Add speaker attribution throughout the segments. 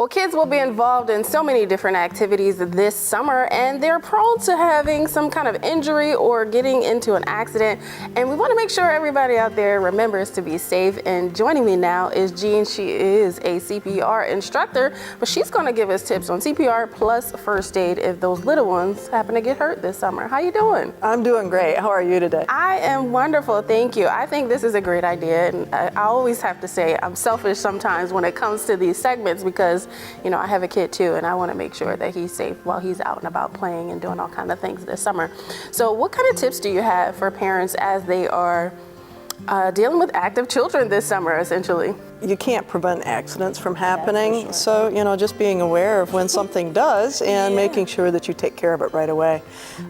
Speaker 1: Well, kids will be involved in so many different activities this summer, and they're prone to having some kind of injury or getting into an accident. And we want to make sure everybody out there remembers to be safe. And joining me now is Jean. She is a CPR instructor, but she's going to give us tips on CPR plus first aid if those little ones happen to get hurt this summer. How you doing?
Speaker 2: I'm doing great. How are you today?
Speaker 1: I am wonderful, thank you. I think this is a great idea, and I always have to say I'm selfish sometimes when it comes to these segments because, you know, I have a kid too, and I want to make sure that he's safe while he's out and about playing and doing all kinds of things this summer. So what kind of tips do you have for parents as they are dealing with active children this summer, essentially?
Speaker 2: You can't prevent accidents from happening, sure. So, you know, just being aware of when something does and making sure that you take care of it right away.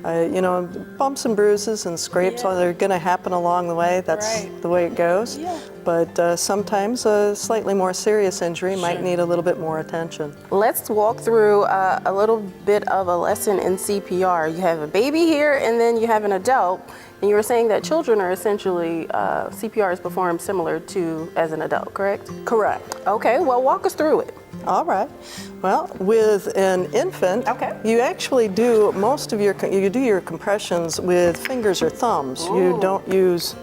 Speaker 2: You know, bumps and bruises and scrapes, they're going to happen along the way. That's the way it goes. But sometimes a slightly more serious injury might need a little bit more attention.
Speaker 1: Let's walk through a little bit of a lesson in CPR. You have a baby here, and then you have an adult. And you were saying that children are essentially, CPR is performed similar to as an adult, correct?
Speaker 2: Correct.
Speaker 1: Okay, well, walk us through it.
Speaker 2: All right. Well, with an infant, you actually do most of you do your compressions with fingers or thumbs. Ooh. You don't use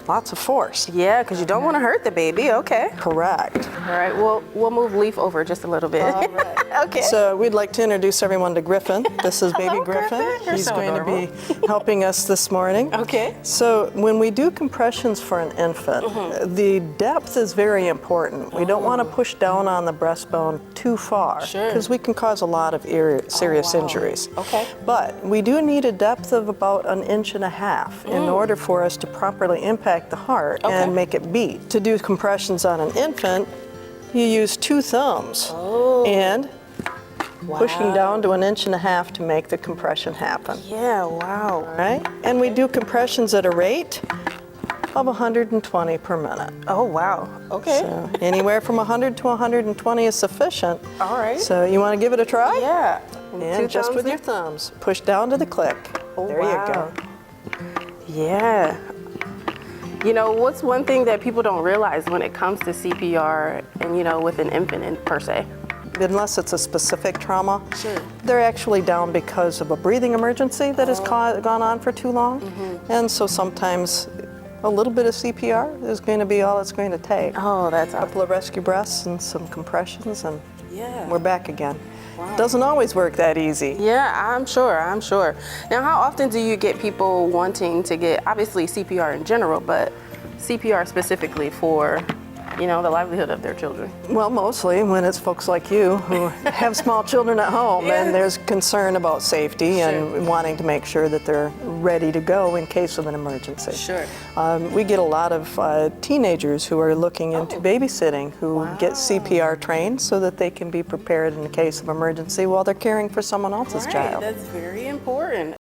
Speaker 2: lots of force.
Speaker 1: Yeah, because you don't want to hurt the baby. Okay.
Speaker 2: Correct.
Speaker 1: All right, we'll move Leaf over just a little bit.
Speaker 2: All right.
Speaker 1: Okay.
Speaker 2: So we'd like to introduce everyone to Griffin. This is baby
Speaker 1: Hello,
Speaker 2: Griffin.
Speaker 1: You're
Speaker 2: He's
Speaker 1: so
Speaker 2: going
Speaker 1: adorable.
Speaker 2: to be helping us this morning.
Speaker 1: Okay.
Speaker 2: So when we do compressions for an infant, the depth is very important. We don't want to push down on the breastbone too far because we can cause a lot of serious injuries.
Speaker 1: Okay.
Speaker 2: But we do need a depth of about 1.5 inches in order for us to properly impact the heart and make it beat. To do compressions on an infant, you use 2 thumbs and pushing down to 1.5 inches to make the compression happen.
Speaker 1: Yeah, wow.
Speaker 2: All right, and we do compressions at a rate of 120 per minute.
Speaker 1: Oh, wow. Okay.
Speaker 2: So anywhere from 100 to 120 is sufficient.
Speaker 1: All right.
Speaker 2: So you want to give it a try?
Speaker 1: Yeah.
Speaker 2: And just with your thumbs, push down to the click. There you go.
Speaker 1: Yeah. You know, what's one thing that people don't realize when it comes to CPR and, you know, with an infant per se?
Speaker 2: Unless it's a specific trauma, they're actually down because of a breathing emergency that has gone on for too long. And so sometimes a little bit of CPR is going to be all it's going to take.
Speaker 1: Oh, that's awesome.
Speaker 2: A couple of rescue breaths and some compressions, and we're back again.
Speaker 1: Wow.
Speaker 2: Doesn't always work that easy.
Speaker 1: Yeah, I'm sure. Now, how often do you get people wanting to get, obviously CPR in general, but CPR specifically for, you know, the livelihood of their children?
Speaker 2: Well, mostly when it's folks like you who have small children at home and there's concern about safety and wanting to make sure that they're ready to go in case of an emergency. We get a lot of teenagers who are looking into babysitting who get CPR trained so that they can be prepared in the case of emergency while they're caring for someone else's child.
Speaker 1: That's very important.